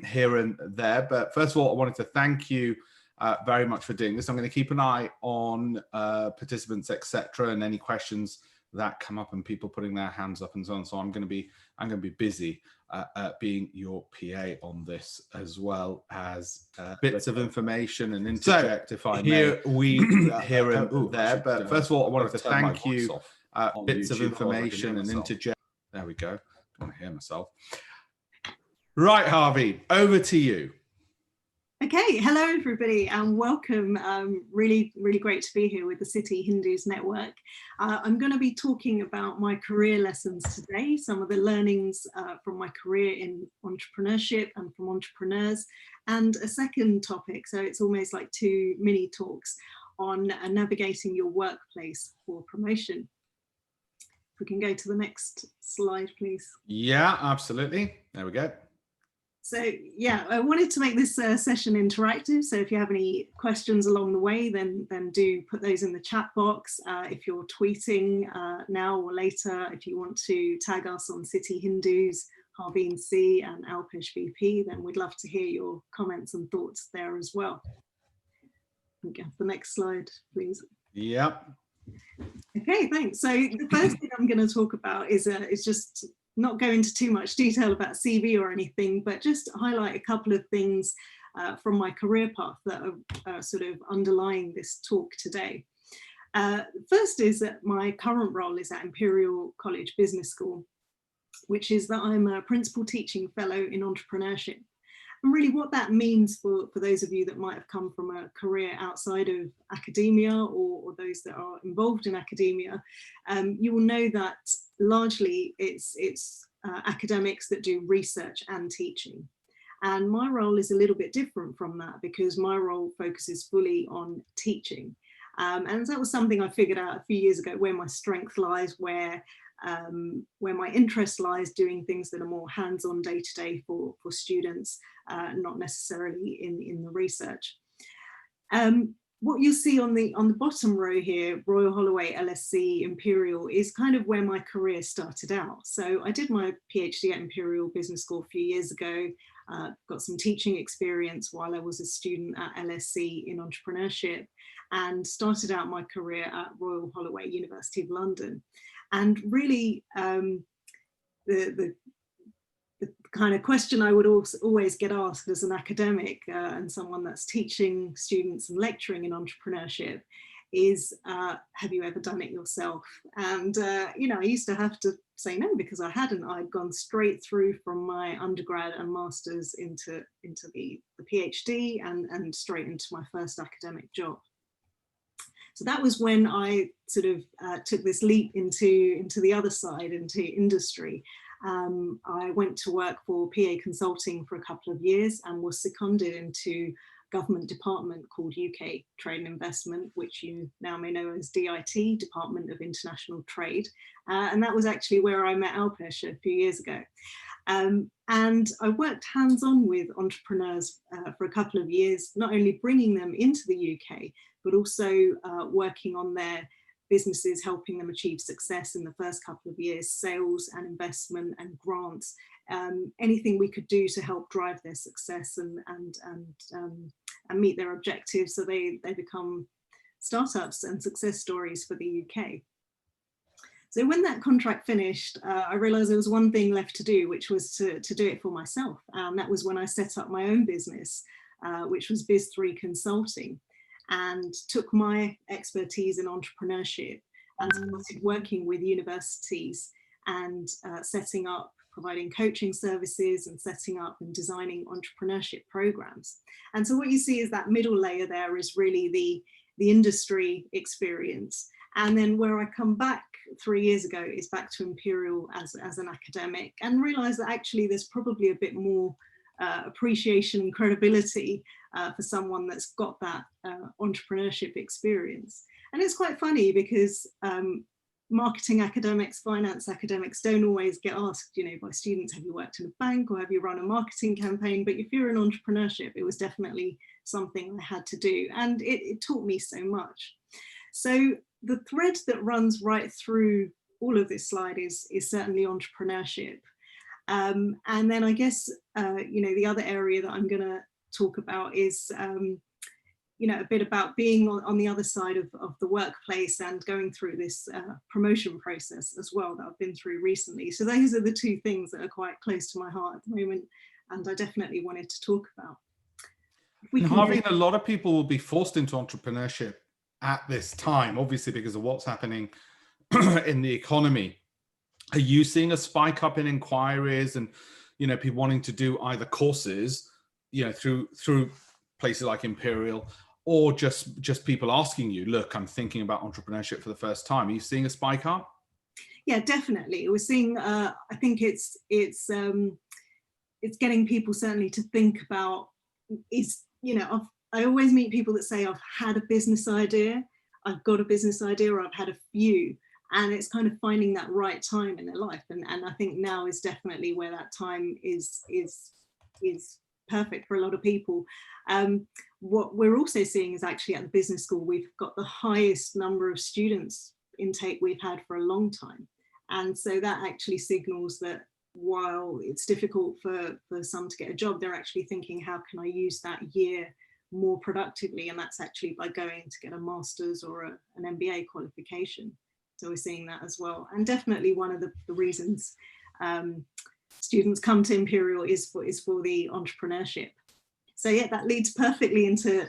here and there. But first of all, I wanted to thank you very much for doing this. I'm going to keep an eye on participants, etc., and any questions that come up and people putting their hands up and so on. So I'm going to be busy being your PA on this, as well as bits of information and interject if I may. Here and there. But first of all, I wanted to thank you. Bits of information and interject. There we go. I want to hear myself. Right, Harveen, over to you. Okay, hello everybody and welcome. Really great to be here with the City Hindus Network. I'm going to be talking about my career lessons today, some of the learnings from my career in entrepreneurship and from entrepreneurs, and a second topic, so it's almost like two mini talks on navigating your workplace for promotion. If we can go to the next slide, please. Yeah, absolutely. There we go. So yeah, I wanted to make this session interactive. So if you have any questions along the way, then do put those in the chat box. If you're tweeting now or later, if you want to tag us on City Hindus, Harveen C and Alpesh VP, then we'd love to hear your comments and thoughts there as well. Okay, the next slide, please. Yep. Okay, thanks. So the first thing I'm going to talk about is just not go into too much detail about CV or anything, but just highlight a couple of things from my career path that are sort of underlying this talk today. First is that my current role is at Imperial College Business School, which is that I'm a principal teaching fellow in entrepreneurship. And really what that means for those of you that might have come from a career outside of academia or those that are involved in academia, you will know that largely it's academics that do research and teaching. And my role is a little bit different from that because my role focuses fully on teaching. And that was something I figured out a few years ago, where my strength lies, where my interest lies, doing things that are more hands-on day-to-day for students, not necessarily in the research. What you see on the bottom row here, Royal Holloway, LSC, Imperial, is kind of where my career started out. So I did my PhD at Imperial Business School a few years ago, got some teaching experience while I was a student at LSC in entrepreneurship, and started out my career at Royal Holloway, University of London. And really, the kind of question I would always get asked as an academic and someone that's teaching students and lecturing in entrepreneurship is, have you ever done it yourself? And, you know, I used to have to say no because I hadn't. I'd gone straight through from my undergrad and master's into the PhD and straight into my first academic job. So that was when I sort of took this leap into the other side, into industry. I went to work for PA Consulting for a couple of years and was seconded into a government department called UK Trade and Investment, which you now may know as DIT, Department of International Trade. And that was actually where I met Alpesh a few years ago. And I worked hands-on with entrepreneurs for a couple of years, not only bringing them into the UK, but also working on their businesses, helping them achieve success in the first couple of years, sales and investment and grants, anything we could do to help drive their success and meet their objectives so they become startups and success stories for the UK. So when that contract finished, I realized there was one thing left to do, which was to do it for myself. And that was when I set up my own business, which was Biz3 Consulting, and took my expertise in entrepreneurship and started working with universities and setting up, providing coaching services and setting up and designing entrepreneurship programs. And so what you see is that middle layer there is really the industry experience. And then where I come back 3 years ago is back to Imperial as an academic, and realize that actually there's probably a bit more appreciation and credibility for someone that's got that entrepreneurship experience. And it's quite funny because marketing academics, finance academics don't always get asked, you know, by students, have you worked in a bank or have you run a marketing campaign? But if you're in entrepreneurship, it was definitely something I had to do, and it taught me so much. So the thread that runs right through all of this slide is certainly entrepreneurship. And then I guess, the other area that I'm going to talk about is, a bit about being on the other side of the workplace and going through this promotion process as well that I've been through recently. So those are the two things that are quite close to my heart at the moment, and I definitely wanted to talk about. Harveen, a lot of people will be forced into entrepreneurship at this time, obviously because of what's happening in the economy. Are you seeing a spike up in inquiries and, people wanting to do either courses, through places like Imperial, or just people asking you, look, I'm thinking about entrepreneurship for the first time? Are you seeing a spike up? Yeah, definitely. We're seeing, I think it's getting people certainly to think about, I always meet people that say, I've had a business idea, I've got a business idea, or I've had a few. And it's kind of finding that right time in their life. And I think now is definitely where that time is perfect for a lot of people. What we're also seeing is actually at the business school, we've got the highest number of students intake we've had for a long time. And so that actually signals that while it's difficult for some to get a job, they're actually thinking, how can I use that year more productively? And that's actually by going to get a master's or an MBA qualification. So we're seeing that as well. And definitely one of the reasons students come to Imperial is for the entrepreneurship. So yeah, that leads perfectly into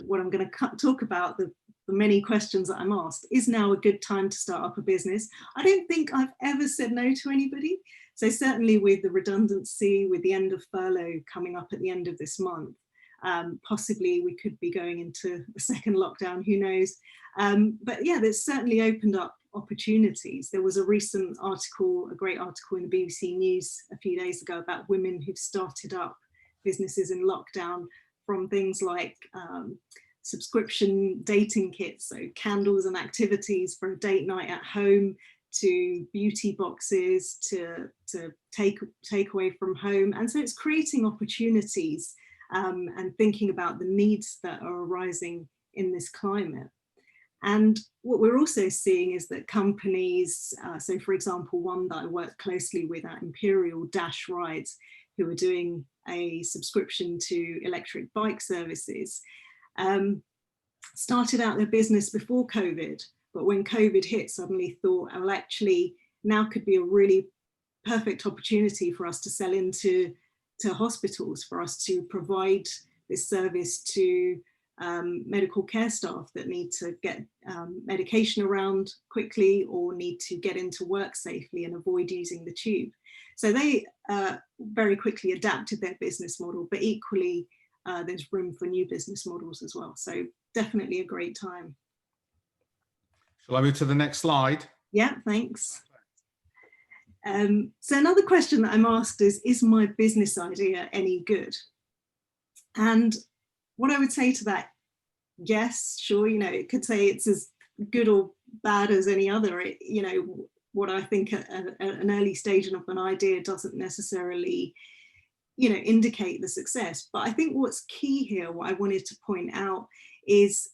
what I'm going to talk about, the many questions that I'm asked. Is now a good time to start up a business? I don't think I've ever said no to anybody. So certainly with the redundancy, with the end of furlough coming up at the end of this month, possibly we could be going into a second lockdown, who knows? But yeah, there's certainly opened up opportunities. There was a recent article, a great article in the BBC News a few days ago about women who've started up businesses in lockdown, from things like subscription dating kits, so candles and activities for a date night at home, to beauty boxes, to take away from home. And so it's creating opportunities and thinking about the needs that are arising in this climate. And what we're also seeing is that companies, so for example, one that I work closely with at Imperial, Dash Rides, who are doing a subscription to electric bike services, started out their business before COVID, but when COVID hit, suddenly thought, well, actually, now could be a really perfect opportunity for us to sell into hospitals, for us to provide this service to medical care staff that need to get medication around quickly or need to get into work safely and avoid using the tube. So they very quickly adapted their business model, but equally there's room for new business models as well. So definitely a great time. Shall I move to the next slide? Yeah, thanks. So another question that I'm asked is my business idea any good? And what I would say to that, yes, sure, it could say it's as good or bad as any other. What I think at an early stage of an idea doesn't necessarily, indicate the success. But I think what's key here, what I wanted to point out is,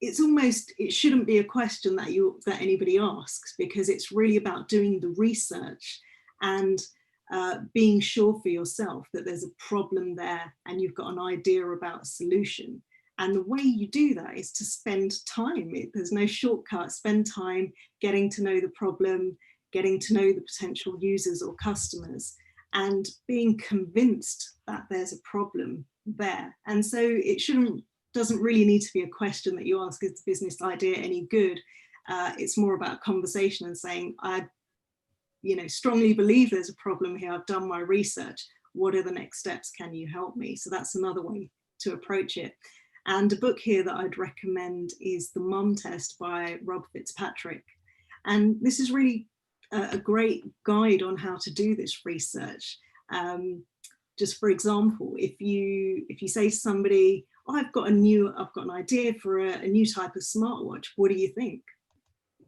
it shouldn't be a question that anybody asks, because it's really about doing the research and being sure for yourself that there's a problem there and you've got an idea about a solution. And the way you do that is to spend time. There's no shortcut. Spend time getting to know the problem, getting to know the potential users or customers, and being convinced that there's a problem there. And so it doesn't really need to be a question that you ask, is the business idea any good? It's more about conversation and saying, I strongly believe there's a problem here. I've done my research. What are the next steps? Can you help me? So that's another way to approach it. And a book here that I'd recommend is The Mum Test by Rob Fitzpatrick. And this is really a great guide on how to do this research. Just for example, if you say to somebody, oh, I've got an idea for a new type of smartwatch, what do you think?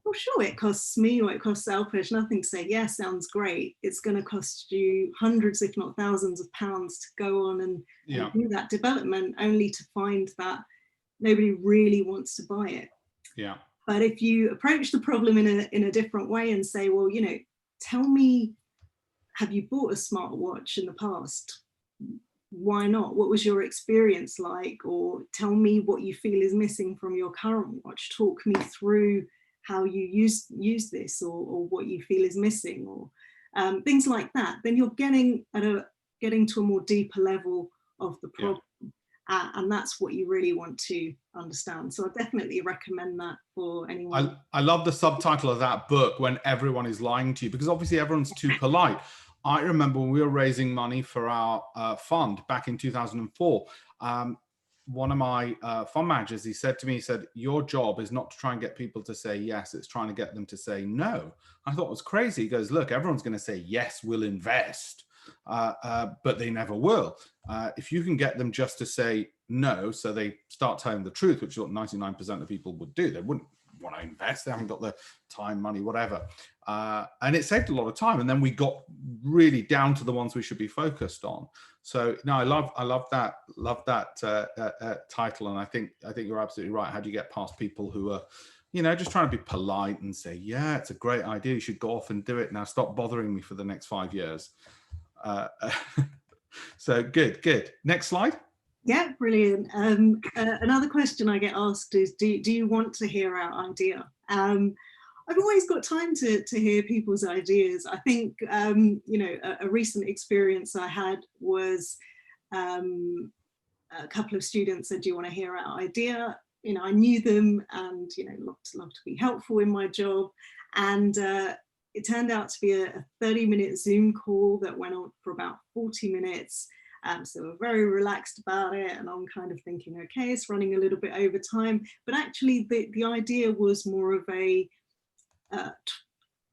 Well, sure, it costs me or it costs Alpesh nothing to say, yeah, sounds great. It's going to cost you hundreds, if not thousands of pounds to go on and do that development, only to find that nobody really wants to buy it. Yeah. But if you approach the problem in a different way and say, well, tell me have you bought a smartwatch in the past? Why not? What was your experience like? Or tell me what you feel is missing from your current watch. Talk me through how you use this, or what you feel is missing, or things like that. Then you're getting to a more deeper level of the problem. And that's what you really want to understand. So I definitely recommend that for anyone. I love the subtitle of that book, When Everyone is Lying to You, because obviously everyone's too polite. I remember when we were raising money for our fund back in 2004, one of my fund managers, he said to me, he said, your job is not to try and get people to say yes, it's trying to get them to say no. I thought it was crazy. He goes, look, everyone's going to say yes, we'll invest. But they never will. If you can get them just to say no, so they start telling the truth, which is what 99% of people would do. They wouldn't want to invest. They haven't got the time, money, whatever. And it saved a lot of time. And then we got really down to the ones we should be focused on. So no, I love that title. And I think you're absolutely right. How do you get past people who are, you know, just trying to be polite and say, yeah, it's a great idea, you should go off and do it now, stop bothering me for the next 5 years. So good. Next slide. Yeah, brilliant. Another question I get asked is, do you want to hear our idea? I've always got time to hear people's ideas. I think, you know, a recent experience I had was a couple of students said, do you want to hear our idea? You know, I knew them and, you know, loved to be helpful in my job. And it turned out to be a 30-minute Zoom call that went on for about 40 minutes. So we're very relaxed about it. And I'm kind of thinking, okay, it's running a little bit over time. But actually, the idea was more of a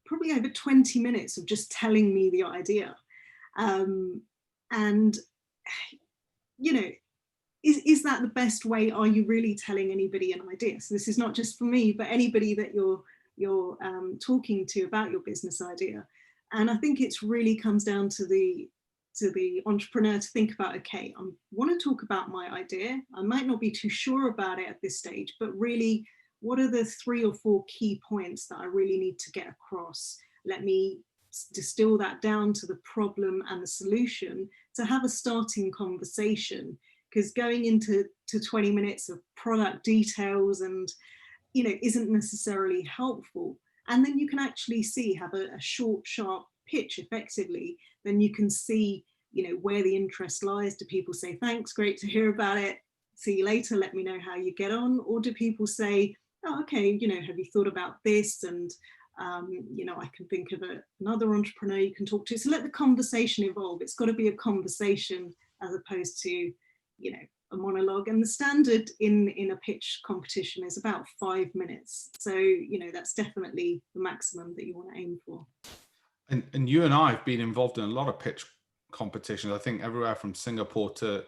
probably over 20 minutes of just telling me the idea. And, you know, is that the best way? Are you really telling anybody an idea? So this is not just for me, but anybody that you're talking to about your business idea. And I think it's really comes down to the entrepreneur to think about, okay, I want to talk about my idea. I might not be too sure about it at this stage, but really, what are the 3 or 4 key points that I really need to get across? Let me distill that down to the problem and the solution to have a starting conversation, because going into 20 minutes of product details and, you know, isn't necessarily helpful. And then you can actually have a short, sharp pitch effectively. Then you can see, you know, where the interest lies. Do people say, thanks, great to hear about it, see you later, let me know how you get on? Or do people say, oh, okay, you know, have you thought about this? And, you know, I can think of another entrepreneur you can talk to. So let the conversation evolve. It's got to be a conversation as opposed to, you know, a monologue. And the standard in a pitch competition is about 5 minutes. So, you know, that's definitely the maximum that you want to aim for. And you and I have been involved in a lot of pitch competitions, I think everywhere from Singapore to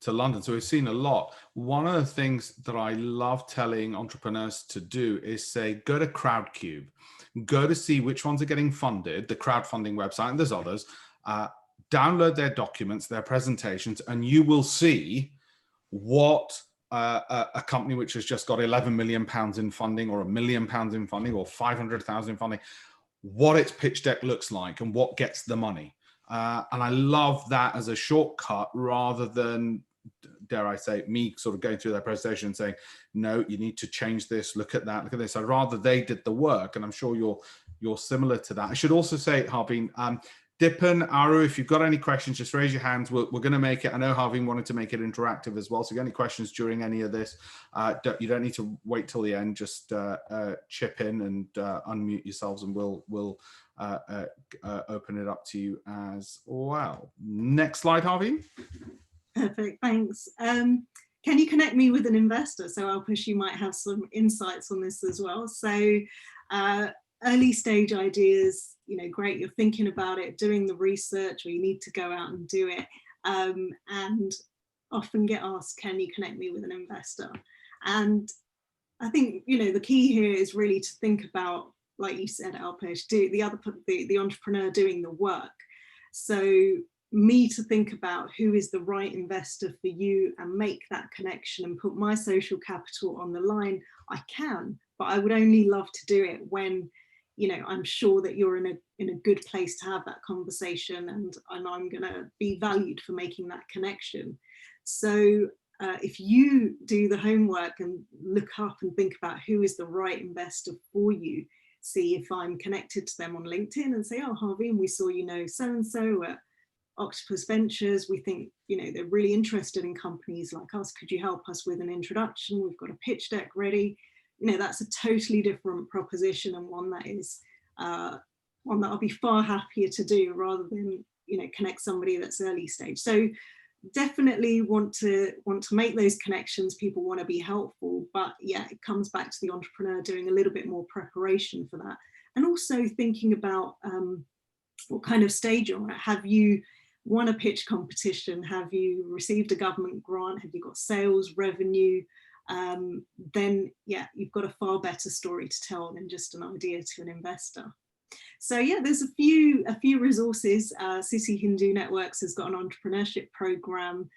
London. So we've seen a lot. One of the things that I love telling entrepreneurs to do is say, go to Crowdcube, go to see which ones are getting funded, the crowdfunding website, and there's others, download their documents, their presentations, and you will see what a company which has just got 11 million pounds in funding, or £1 million in funding, or 500,000 in funding, what its pitch deck looks like and what gets the money. And I love that as a shortcut, rather than, dare I say, me sort of going through their presentation and saying, no, you need to change this, look at that, look at this. I'd rather they did the work, and I'm sure you're similar to that. I should also say, Harveen, Dipan, Aru, if you've got any questions, just raise your hands. We're going to make it. I know Harveen wanted to make it interactive as well. So if you have any questions during any of this, you don't need to wait till the end. Just chip in and unmute yourselves, and we'll open it up to you as well. Next slide, Harveen. Perfect, thanks. Can you connect me with an investor? So Alpesh, you might have some insights on this as well. So early stage ideas, you know, great, you're thinking about it, doing the research, or you need to go out and do it, and often get asked, can you connect me with an investor? And I think, you know, the key here is really to think about, like you said, Alpesh, the entrepreneur doing the work. So me to think about who is the right investor for you and make that connection and put my social capital on the line, I can, but I would only love to do it when, you know, I'm sure that you're in a good place to have that conversation, and I'm going to be valued for making that connection. So if you do the homework and look up and think about who is the right investor for you, see if I'm connected to them on LinkedIn and say, oh, Harveen, we saw you know so-and-so at Octopus Ventures. We think, you know, they're really interested in companies like us. Could you help us with an introduction? We've got a pitch deck ready. You know, that's a totally different proposition, and one that is one that I'll be far happier to do rather than, you know, connect somebody that's early stage. So definitely want to make those connections. People want to be helpful, but yeah, it comes back to the entrepreneur doing a little bit more preparation for that, and also thinking about what kind of stage you're at. Have you won a pitch competition? Have you received a government grant? Have you got sales revenue? Then yeah, you've got a far better story to tell than just an idea to an investor. So yeah, there's a few resources. City Hindu Networks has got an entrepreneurship program,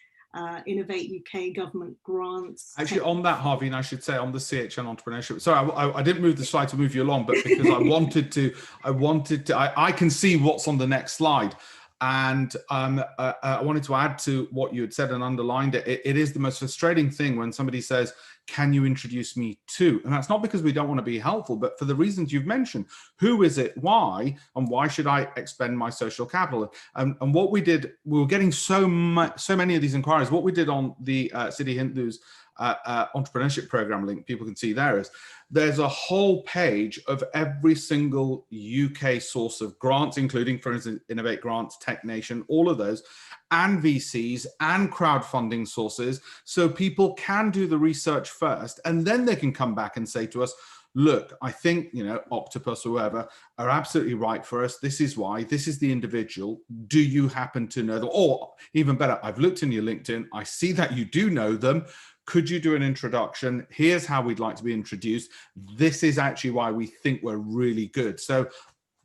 Innovate UK government grants. Actually, on that, Harveen, I should say on the CHN entrepreneurship. Sorry, I didn't move the slide to move you along, but because I wanted to, I can see what's on the next slide. And I wanted to add to what you had said and underlined it. It is the most frustrating thing when somebody says, can you introduce me to? And that's not because we don't want to be helpful, but for the reasons you've mentioned. Who is it? Why? And why should I expend my social capital? And what we did, we were getting so many of these inquiries. What we did on the City Hindu's entrepreneurship program link, people can see there, is there's a whole page of every single UK source of grants, including, for instance, Innovate Grants, Tech Nation, all of those, and VCs and crowdfunding sources. So people can do the research first, and then they can come back and say to us, look, I think, you know, Octopus or whoever are absolutely right for us. This is why. This is the individual. Do you happen to know them? Or even better, I've looked in your LinkedIn. I see that you do know them. Could you do an introduction? Here's how we'd like to be introduced. This is actually why we think we're really good. So,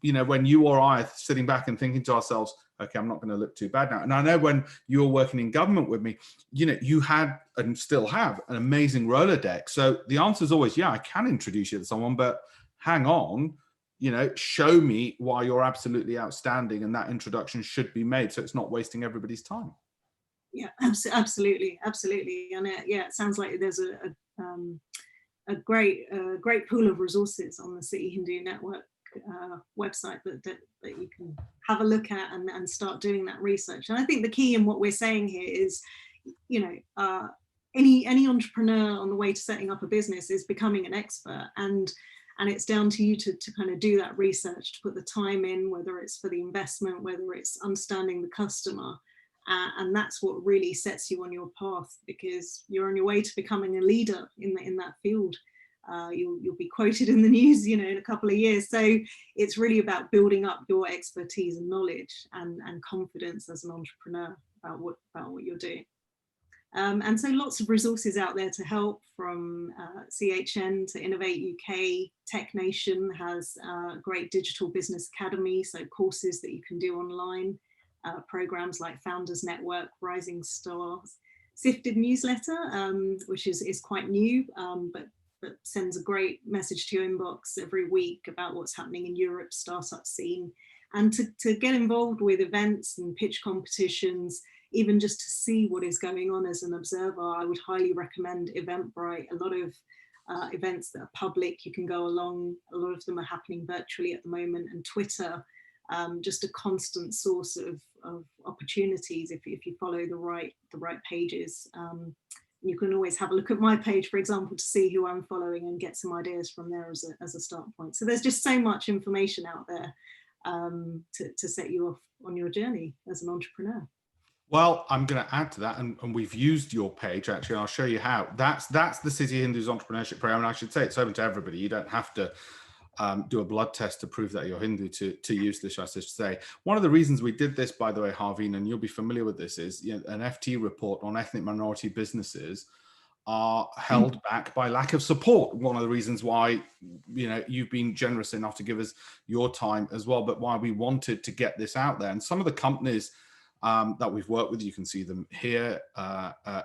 you know, when you or I are sitting back and thinking to ourselves, okay, I'm not going to look too bad now. And I know when you were working in government with me, you know, you had and still have an amazing Rolodex. So the answer is always, yeah, I can introduce you to someone, but hang on, you know, show me why you're absolutely outstanding, and that introduction should be made so it's not wasting everybody's time. Yeah, absolutely. And yeah, it sounds like there's a great pool of resources on the City Hindu Network website that you can have a look at and start doing that research. And I think the key in what we're saying here is, you know, any entrepreneur on the way to setting up a business is becoming an expert, and it's down to you to kind of do that research, to put the time in, whether it's for the investment, whether it's understanding the customer. And that's what really sets you on your path, because you're on your way to becoming a leader in that field. You'll be quoted in the news, you know, in a couple of years. So it's really about building up your expertise and knowledge and confidence as an entrepreneur about what you're doing. And so lots of resources out there to help, from CHN to Innovate UK. Tech Nation has a great digital business academy, so courses that you can do online. Programs like Founders Network, Rising Stars, Sifted newsletter, which is quite new, but sends a great message to your inbox every week about what's happening in Europe's startup scene. And to get involved with events and pitch competitions, even just to see what is going on as an observer, I would highly recommend Eventbrite. A lot of events that are public, you can go along. A lot of them are happening virtually at the moment, and Twitter. Just a constant source of opportunities if you follow the right pages. You can always have a look at my page, for example, to see who I'm following and get some ideas from there as a start point. So there's just so much information out there to set you off on your journey as an entrepreneur. Well, I'm going to add to that, and we've used your page actually, and I'll show you how. That's the City Hindu's entrepreneurship program, and I should say it's open to everybody. You don't have to do a blood test to prove that you're Hindu to use this, I should say. One of the reasons we did this, by the way, Harveen, and you'll be familiar with this, is, you know, an FT report on ethnic minority businesses are held back by lack of support. One of the reasons why, you know, you've been generous enough to give us your time as well, but why we wanted to get this out there. And some of the companies that we've worked with, you can see them here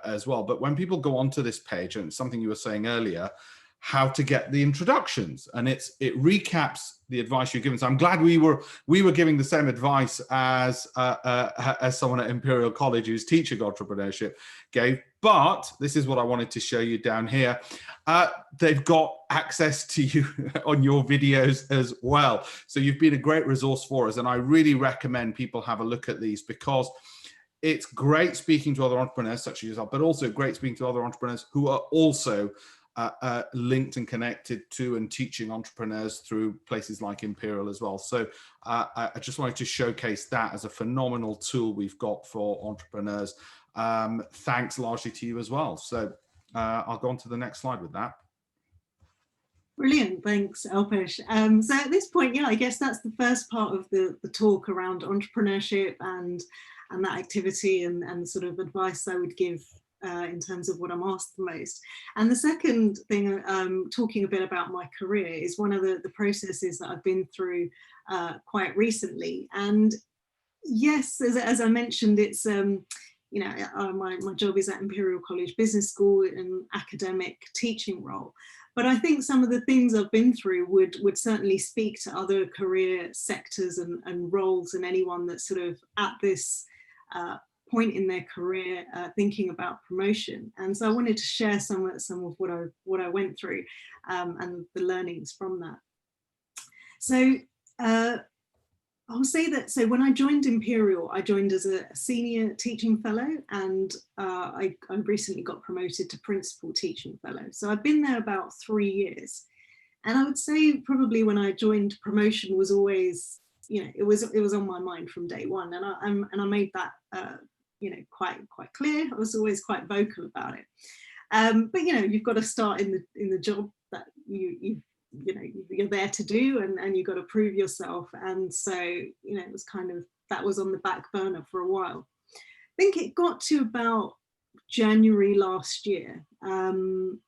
as well. But when people go onto this page, and it's something you were saying earlier, how to get the introductions, and it recaps the advice you're given. So I'm glad we were giving the same advice as someone at Imperial College who's teaching entrepreneurship gave. But this is what I wanted to show you down here. They've got access to you on your videos as well. So you've been a great resource for us, and I really recommend people have a look at these, because it's great speaking to other entrepreneurs such as yourself, but also great speaking to other entrepreneurs who are also linked and connected to and teaching entrepreneurs through places like Imperial as well. So I just wanted to showcase that as a phenomenal tool we've got for entrepreneurs. Thanks largely to you as well. So I'll go on to the next slide with that. Brilliant, thanks Alpesh. So at this point, yeah, I guess that's the first part of the talk around entrepreneurship and that activity and sort of advice I would give in terms of what I'm asked the most. And the second thing, talking a bit about my career, is one of the processes that I've been through quite recently. And yes, as I mentioned, it's you know, my job is at Imperial College Business School in an academic teaching role. But I think some of the things I've been through would certainly speak to other career sectors and roles, and anyone that's sort of at this point in their career thinking about promotion. And so I wanted to share some of what I went through and the learnings from that. So I'll say that, so when I joined Imperial, I joined as a senior teaching fellow, and I recently got promoted to principal teaching fellow. So I've been there about 3 years. And I would say probably when I joined, promotion was always, you know, it was on my mind from day one. And I made that, you know, quite clear. I was always quite vocal about it. But, you know, you've got to start in the job that you're there to do, and you've got to prove yourself. And so, you know, it was kind of, that was on the back burner for a while. I think it got to about January last year. And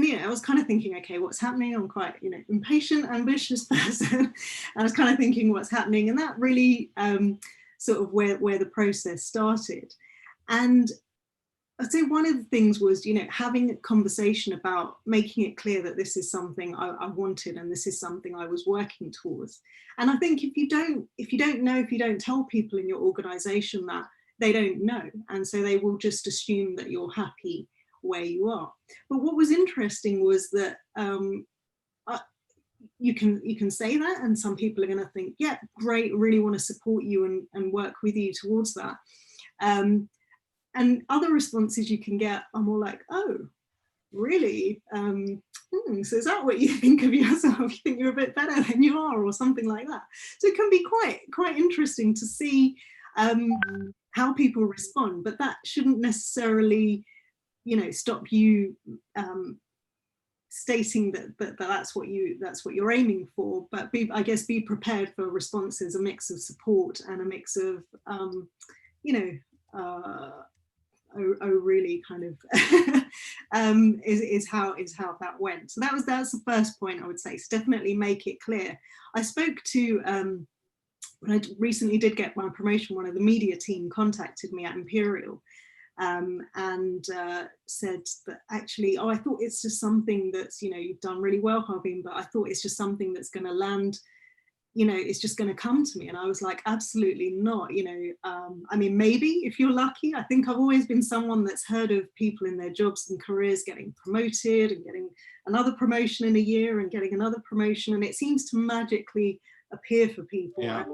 yeah, I was kind of thinking, okay, what's happening? I'm quite, you know, impatient, ambitious person. I was kind of thinking what's happening, and that really sort of where the process started. And I'd say one of the things was, you know, having a conversation about making it clear that this is something I wanted, and this is something I was working towards. And I think if you don't tell people in your organization that, they don't know, and so they will just assume that you're happy where you are. But what was interesting was that you can say that, and some people are going to think, yeah, great, really want to support you and work with you towards that. And other responses you can get are more like, oh, really? So is that what you think of yourself? You think you're a bit better than you are, or something like that? So it can be quite interesting to see how people respond, but that shouldn't necessarily, you know, stop you stating that that's what you're aiming for. But I guess be prepared for responses, a mix of support and a mix of you know, really kind of is how that went. So that's the first point I would say. So definitely make it clear. I spoke to when I recently did get my promotion, one of the media team contacted me at Imperial and said that actually, oh, I thought it's just something that's, you know, you've done really well, Harveen, but I thought it's just something that's going to land, you know, it's just going to come to me. And I was like, absolutely not. You know, I mean, maybe if you're lucky. I think I've always been someone that's heard of people in their jobs and careers getting promoted and getting another promotion in a year and getting another promotion. And it seems to magically appear for people. Yeah.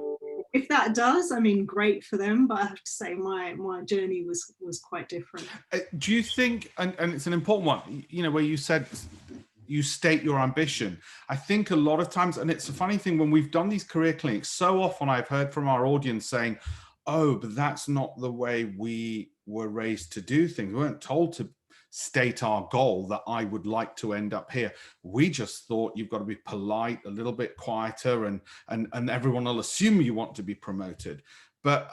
If that does, I mean, great for them. But I have to say my journey was quite different. Do you think, and it's an important one, you know, where you said, you state your ambition. I think a lot of times, and it's a funny thing, when we've done these career clinics, so often I've heard from our audience saying, oh, but that's not the way we were raised to do things. We weren't told to state our goal that I would like to end up here. We just thought you've got to be polite, a little bit quieter, and everyone will assume you want to be promoted. But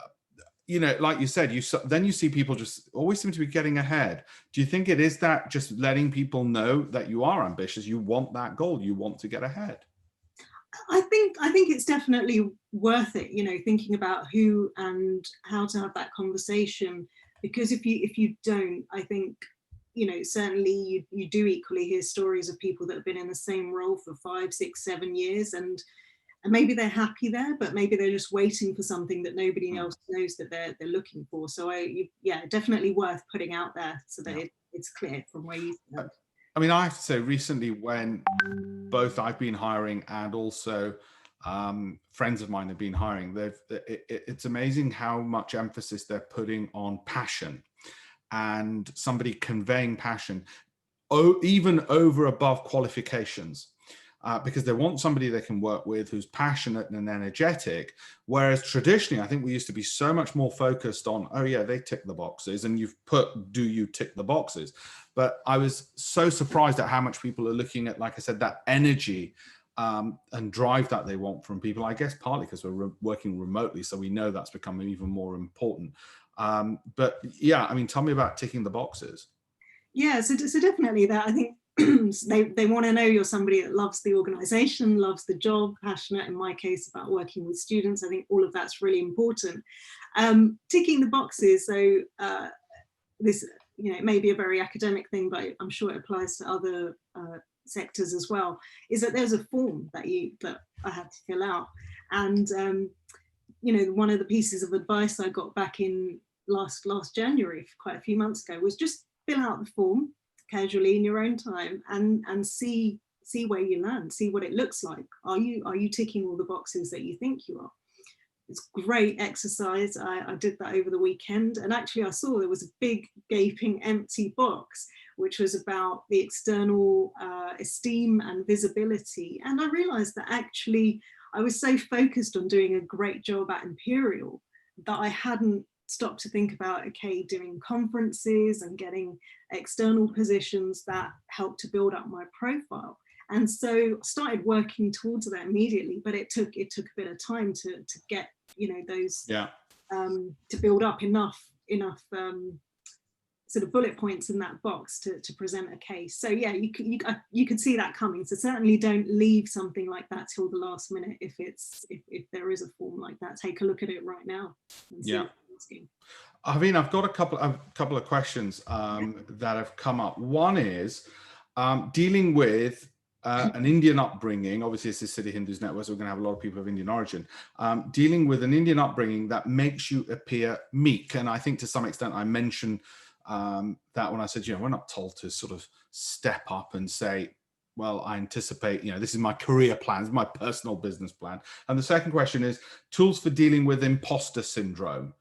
you know, like you said, then you see people just always seem to be getting ahead. Do you think it is that just letting people know that you are ambitious, you want that goal, you want to get ahead? I think it's definitely worth it, you know, thinking about who and how to have that conversation, because if you don't, I think certainly you do equally hear stories of people that have been in the same role for 5, 6, 7 years, and maybe they're happy there, but maybe they're just waiting for something that nobody else knows that they're looking for. So definitely worth putting out there so that it's clear from where you stand. I mean, I have to say, recently, when both I've been hiring and also friends of mine have been hiring, it's amazing how much emphasis they're putting on passion and somebody conveying passion, even over above qualifications. Because they want somebody they can work with who's passionate and energetic, whereas traditionally, I think we used to be so much more focused on, oh yeah, they tick the boxes, and you've put, do you tick the boxes? But I was so surprised at how much people are looking at, like I said, that energy and drive that they want from people. I guess partly because we're working remotely, so we know that's become even more important. But yeah, I mean, tell me about ticking the boxes. Yeah, so definitely that. I think they want to know you're somebody that loves the organization, loves the job, passionate, in my case, about working with students. I think all of that's really important. Ticking the boxes, so this, it may be a very academic thing, but I'm sure it applies to other sectors as well, is that there's a form that I had to fill out. And one of the pieces of advice I got back in last January, quite a few months ago, was just fill out the form casually in your own time and see where you land, see what it looks like. Are you ticking all the boxes that you think you are? It's great exercise. I did that over the weekend, and actually I saw there was a big gaping empty box which was about the external esteem and visibility, and I realized that actually I was so focused on doing a great job at Imperial that I hadn't stopped to think about, okay, doing conferences and getting external positions that helped to build up my profile. And so started working towards that immediately, but it took a bit of time to get those to build up enough sort of bullet points in that box to present a case. So yeah, you could see that coming. So certainly don't leave something like that till the last minute. If there is a form like that, take a look at it right now. Harveen, I've got a couple of questions that have come up. One is dealing with an Indian upbringing. Obviously, it's the City Hindus Network, so we're going to have a lot of people of Indian origin. Dealing with an Indian upbringing that makes you appear meek. And I think to some extent I mentioned that when I said, we're not told to sort of step up and say, well, I anticipate, this is my career plan, this is my personal business plan. And the second question is tools for dealing with imposter syndrome.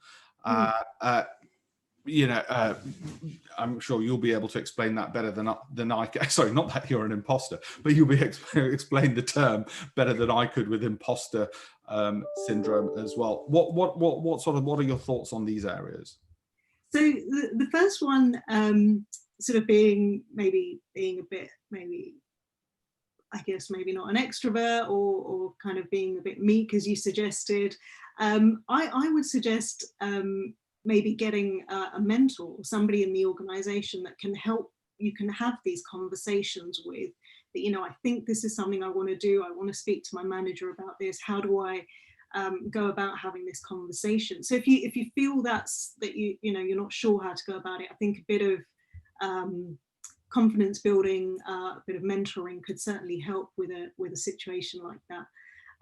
I'm sure you'll be able to explain that better than I can. Sorry, not that you're an imposter, but you'll be explain the term better than I could with imposter syndrome as well. What are your thoughts on these areas? So the first one, sort of being a bit, I guess maybe not an extrovert or kind of being a bit meek, as you suggested. I would suggest maybe getting a mentor or somebody in the organization that can help you can have these conversations with, that, I think this is something I want to do. I want to speak to my manager about this. How do I go about having this conversation? So if you feel that you're not sure how to go about it, I think a bit of confidence building, a bit of mentoring could certainly help with a situation like that.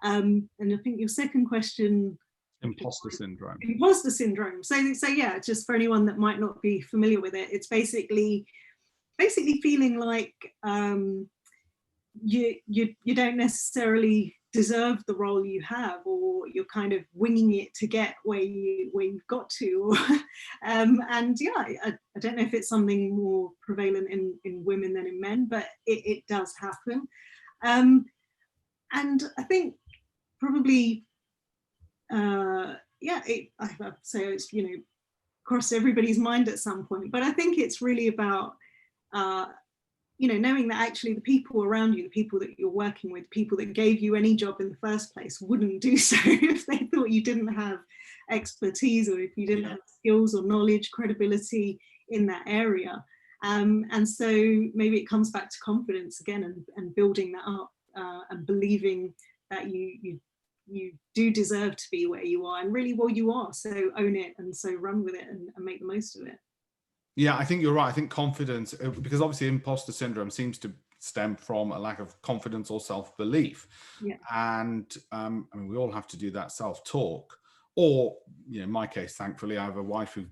And I think your second question, imposter syndrome. Imposter syndrome. So yeah, just for anyone that might not be familiar with it, it's basically feeling like you don't necessarily deserve the role you have, or you're kind of winging it to get where you've got to. And yeah, I don't know if it's something more prevalent in women than in men, but it does happen. And I think probably I have to say it's crossed everybody's mind at some point, but I think it's really about knowing that actually the people around you, the people that you're working with, people that gave you any job in the first place, wouldn't do so if they thought you didn't have expertise, or if you didn't have skills or knowledge, credibility in that area. And so maybe it comes back to confidence again, and building that up, and believing that you do deserve to be where you are, and really, well, you are, so own it, and so run with it and make the most of it. Yeah, I think you're right. I think confidence, because obviously imposter syndrome seems to stem from a lack of confidence or self-belief. Yeah. And I mean, we all have to do that self-talk. Or, in my case, thankfully, I have a wife who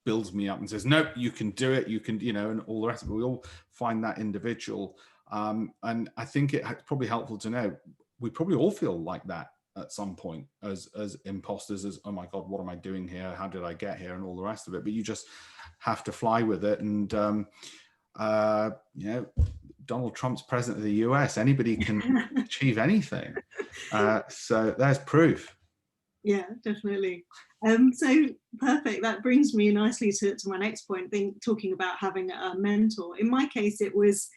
builds me up and says, no, you can do it, you can, and all the rest of it. We all find that individual. And I think it's probably helpful to know, we probably all feel like that at some point as imposters, as, oh my God, what am I doing here? How did I get here? And all the rest of it. But you just have to fly with it. And, Donald Trump's president of the US, anybody can achieve anything. So there's proof. Yeah, definitely. So perfect. That brings me nicely to my next point, talking about having a mentor. In my case, it was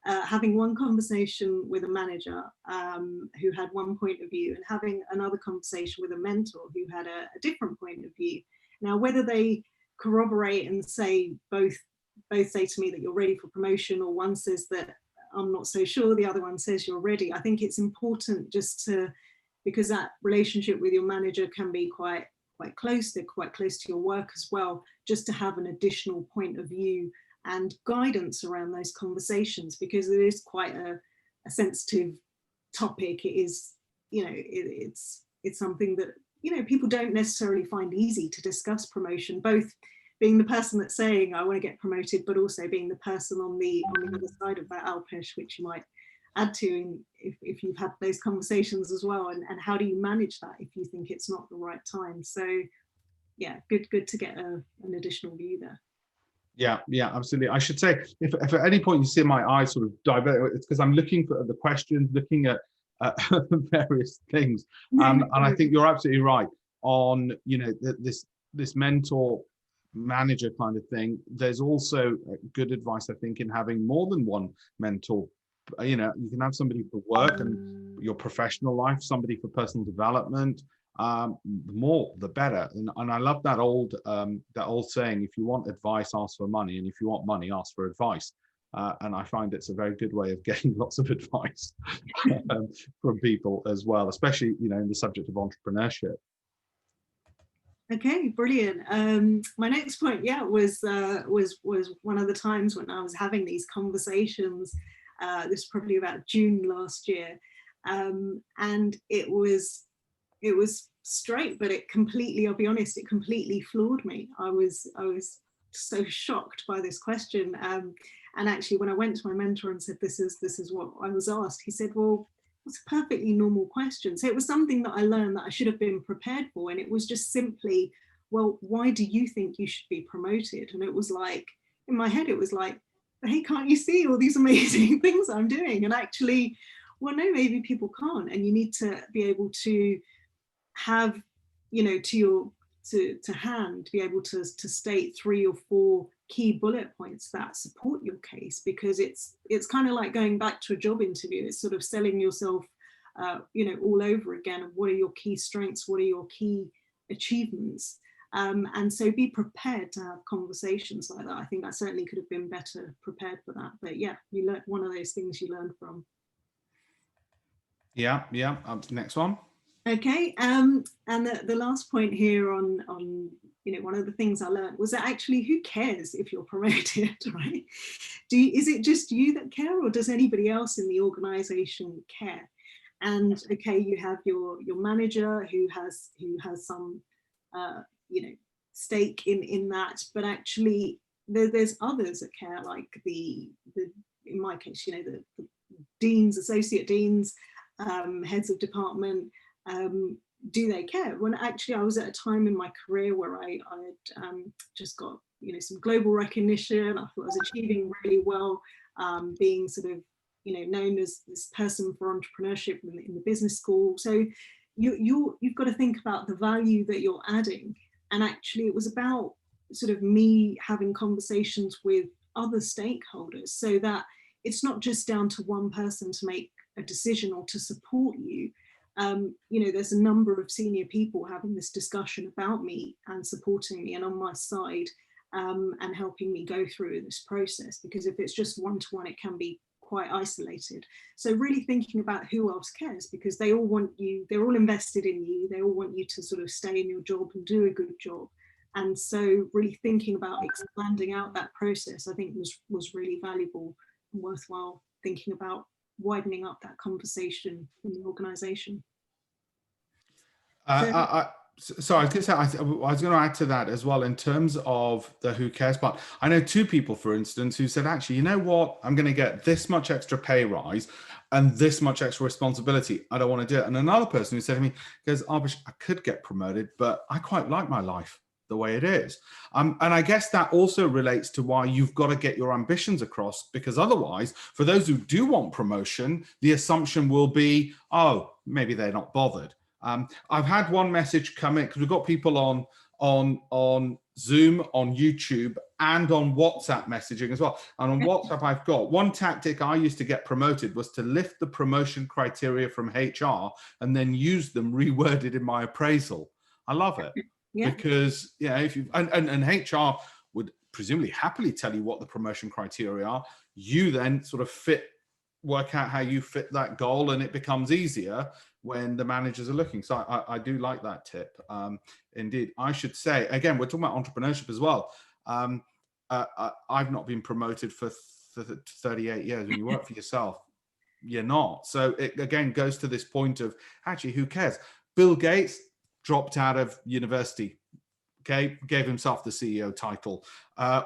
having one conversation with a manager who had one point of view, and having another conversation with a mentor who had a different point of view. Now, whether they corroborate and say both say to me that you're ready for promotion, or one says that I'm not so sure, the other one says you're ready, I think it's important just to, because that relationship with your manager can be quite close, they're quite close to your work as well, just to have an additional point of view and guidance around those conversations, because it is quite a sensitive topic. It is, it's something that, people don't necessarily find easy to discuss promotion, both being the person that's saying I want to get promoted, but also being the person on the other side of that, Alpesh, which you might add to if you've had those conversations as well, and how do you manage that if you think it's not the right time. So yeah, good to get an additional view there. Yeah, absolutely. I should say, if at any point you see my eyes sort of divert, it's because I'm looking for the questions, looking at various things. And I think you're absolutely right on, this mentor manager kind of thing. There's also good advice, I think, in having more than one mentor. You can have somebody for work and your professional life, somebody for personal development. The more, the better. And I love that old saying: if you want advice, ask for money, and if you want money, ask for advice. And I find it's a very good way of getting lots of advice from people as well, especially in the subject of entrepreneurship. Okay, brilliant. My next point, was one of the times when I was having these conversations. This was probably about June last year, and it was straight, but it completely, I'll be honest, it completely floored me. I was so shocked by this question. And actually, when I went to my mentor and said, this is what I was asked, he said, well, it's a perfectly normal question. So it was something that I learned that I should have been prepared for. And it was just simply, well, why do you think you should be promoted? And it was like, in my head, it was like, hey, can't you see all these amazing things I'm doing? And actually, well, no, maybe people can't. And you need to be able to have, to hand, be able to state 3 or 4 key bullet points that support your case, because it's kind of like going back to a job interview. It's sort of selling yourself, all over again. What are your key strengths? What are your key achievements? And so be prepared to have conversations like that. I think I certainly could have been better prepared for that. But yeah, you learn, one of those things you learn from. Yeah. Next one. Okay, and the last point here on one of the things I learned was that actually, who cares if you're promoted, right? Is it just you that care, or does anybody else in the organization care? And okay, you have your manager who has some stake in that, but actually there's others that care, like the in my case, the deans, associate deans, heads of department. Do they care? When actually I was at a time in my career where I had just got some global recognition. I thought I was achieving really well, being sort of known as this person for entrepreneurship in the business school. So you've got to think about the value that you're adding. And actually it was about sort of me having conversations with other stakeholders, so that it's not just down to one person to make a decision or to support you. There's a number of senior people having this discussion about me and supporting me and on my side, and helping me go through this process, because if it's just one-to-one, it can be quite isolated. So really thinking about who else cares, because they all want you, they're all invested in you, they all want you to sort of stay in your job and do a good job. And so really thinking about expanding out that process, I think was really valuable and worthwhile, thinking about widening up that conversation in the organization. So I was going to say, I was going to add to that as well in terms of the who cares part. I know two people, for instance, who said, actually, you know what, I'm going to get this much extra pay rise and this much extra responsibility. I don't want to do it. And another person who said to me, goes, Alpesh, I could get promoted, but I quite like my life the way it is. And I guess that also relates to why you've got to get your ambitions across, because otherwise, for those who do want promotion, the assumption will be, oh, maybe they're not bothered. I've had one message come in because we've got people on Zoom, on YouTube, and on WhatsApp messaging as well. And on WhatsApp, I've got one tactic I used to get promoted was to lift the promotion criteria from HR and then use them reworded in my appraisal. I love it. Yeah. Because if you and HR would presumably happily tell you what the promotion criteria are. You then sort of work out how you fit that goal, and it becomes easier when the managers are looking. So I do like that tip. Indeed, I should say, again, we're talking about entrepreneurship as well. I've not been promoted for 38 years. When you work for yourself, you're not. So it again goes to this point of actually, who cares? Bill Gates dropped out of university, okay, gave himself the CEO title.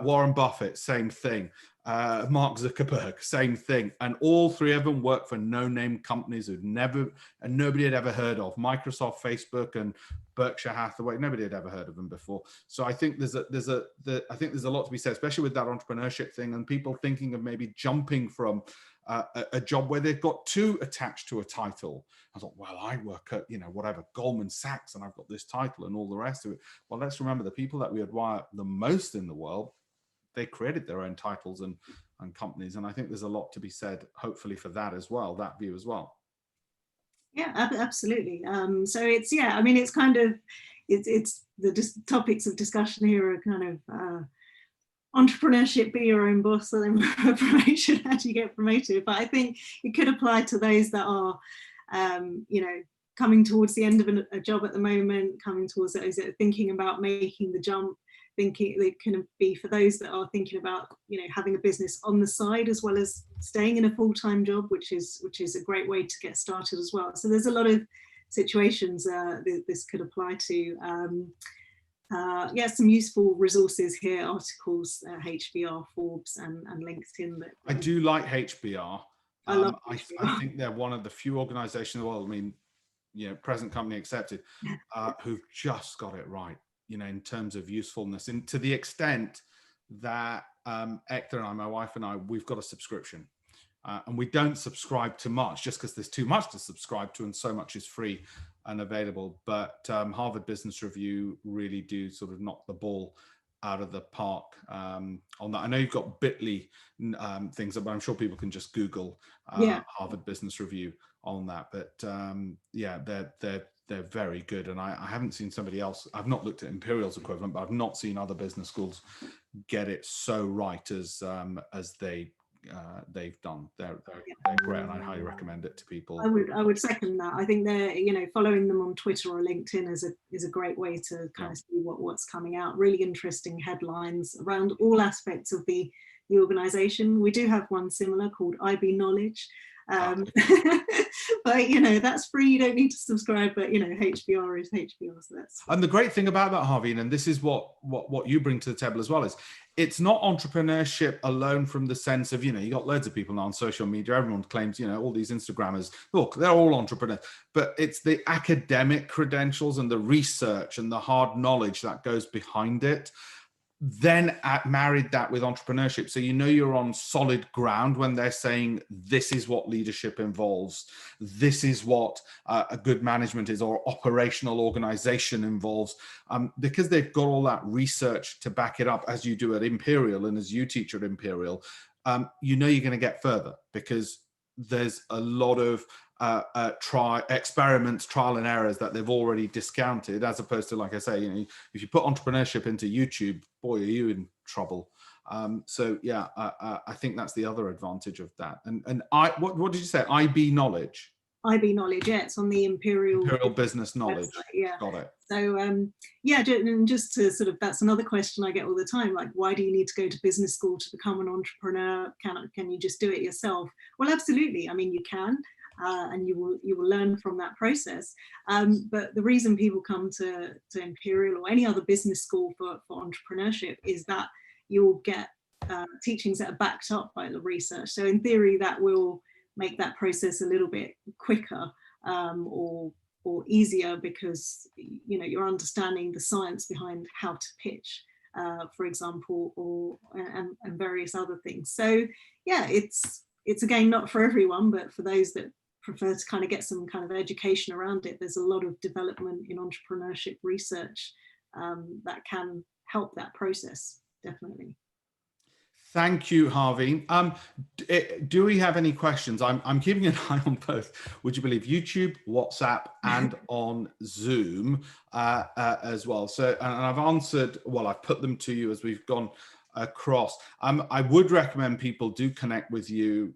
Warren Buffett, same thing. Mark Zuckerberg, same thing. And all three of them work for no-name companies nobody had ever heard of. Microsoft, Facebook, and Berkshire Hathaway, nobody had ever heard of them before. So I think there's a lot to be said, especially with that entrepreneurship thing and people thinking of maybe jumping from a job where they've got two attached to a title. I thought, well, I work at, whatever, Goldman Sachs, and I've got this title and all the rest of it. Well, let's remember the people that we admire the most in the world, they created their own titles and companies. And I think there's a lot to be said, hopefully, for that as well, that view as well. Yeah, absolutely. So it's, it's kind of, it's the topics of discussion here are kind of entrepreneurship, be your own boss, and then promotion, how do you get promoted? But I think it could apply to those that are, coming towards the end of a job at the moment, coming towards it, thinking about making the jump, thinking it can be for those that are thinking about, having a business on the side as well as staying in a full-time job, which is a great way to get started as well. So there's a lot of situations this could apply to. Some useful resources here, articles, HBR, Forbes, and LinkedIn. I do like HBR. I love HBR. I think they're one of the few organizations in the world, present company accepted, who've just got it right, in terms of usefulness, and to the extent that Ekta and I, my wife and I, we've got a subscription. And we don't subscribe to much just because there's too much to subscribe to and so much is free and available. But Harvard Business Review really do sort of knock the ball out of the park on that. I know you've got bit.ly things, but I'm sure people can just Google Harvard Business Review on that. But they're very good. And I haven't seen somebody else, I've not looked at Imperial's equivalent, but I've not seen other business schools get it so right as they've done. They're great, and I highly recommend it to people. I would second that. I think they're, following them on Twitter or LinkedIn is a great way to kind of see what's coming out. Really interesting headlines around all aspects of the organization. We do have one similar called IB Knowledge. But that's free, you don't need to subscribe, but HBR is HBR, so that's. And the great thing about that, Harveen, and this is what you bring to the table as well, is it's not entrepreneurship alone from the sense of, you got loads of people now on social media, everyone claims, all these Instagrammers, look, they're all entrepreneurs, but it's the academic credentials and the research and the hard knowledge that goes behind it. Then married that with entrepreneurship. So you're on solid ground when they're saying this is what leadership involves, this is what a good management is, or operational organization involves, because they've got all that research to back it up, as you do at Imperial and as you teach at Imperial. You're going to get further because there's a lot of experiments, trial and errors that they've already discounted, as opposed to, like I say, if you put entrepreneurship into YouTube, boy, are you in trouble. I think that's the other advantage of that. And what did you say? IB Knowledge? IB Knowledge, yeah, it's on the Imperial Business Knowledge. Website, yeah. Got it. So yeah, and just to sort of, that's another question I get all the time, like, why do you need to go to business school to become an entrepreneur? Can you just do it yourself? Well, absolutely. I mean, you can, and you will learn from that process. But the reason people come to Imperial or any other business school for entrepreneurship is that you'll get teachings that are backed up by the research. So in theory, that will make that process a little bit quicker, or easier, because you're understanding the science behind how to pitch, for example, and various other things. So yeah, it's again not for everyone, but for those that prefer to kind of get some kind of education around it, there's a lot of development in entrepreneurship research that can help that process, definitely. Thank you, Harveen. Do we have any questions? I'm keeping an eye on both, would you believe, YouTube, WhatsApp, and on Zoom as well. So, and I've answered, well, I've put them to you as we've gone across. I would recommend people do connect with you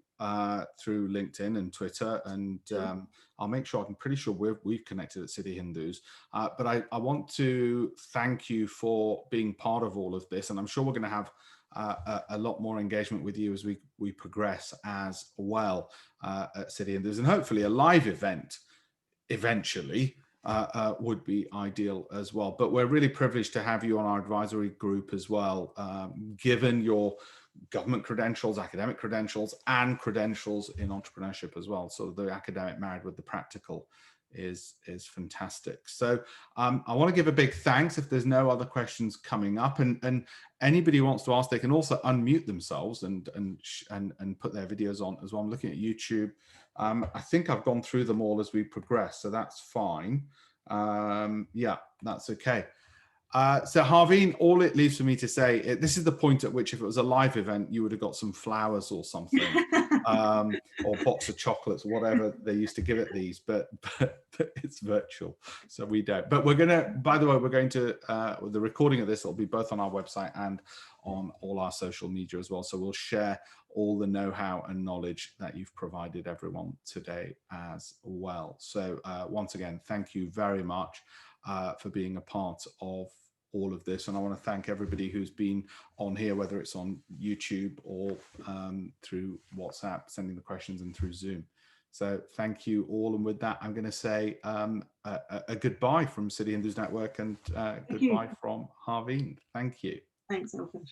through LinkedIn and Twitter, and I'll make sure, I'm pretty sure we've connected at City Hindus, but I want to thank you for being part of all of this, and I'm sure we're going to have a lot more engagement with you as we progress as well at City Hindus, and hopefully a live event eventually would be ideal as well. But we're really privileged to have you on our advisory group as well, given your government credentials, academic credentials, and credentials in entrepreneurship as well. So the academic married with the practical is fantastic. So I want to give a big thanks. If there's no other questions coming up, and anybody who wants to ask, they can also unmute themselves and put their videos on as well. I'm looking at YouTube. I think I've gone through them all as we progress, so that's fine. Yeah, that's okay. So Harveen, all it leaves for me to say, this is the point at which if it was a live event, you would have got some flowers or something, or a box of chocolates, or whatever they used to give at these, but it's virtual, so we don't. But we're going to, by the way, we're going to, the recording of this will be both on our website and on all our social media as well. So we'll share all the know-how and knowledge that you've provided everyone today as well. So once again, thank you very much for being a part of all of this, and I want to thank everybody who's been on here, whether it's on YouTube or through WhatsApp, sending the questions, and through Zoom. So thank you all, and with that I'm going to say a goodbye from City Hindus Network, and goodbye from Harveen. Thank you. Thanks, Alpesh.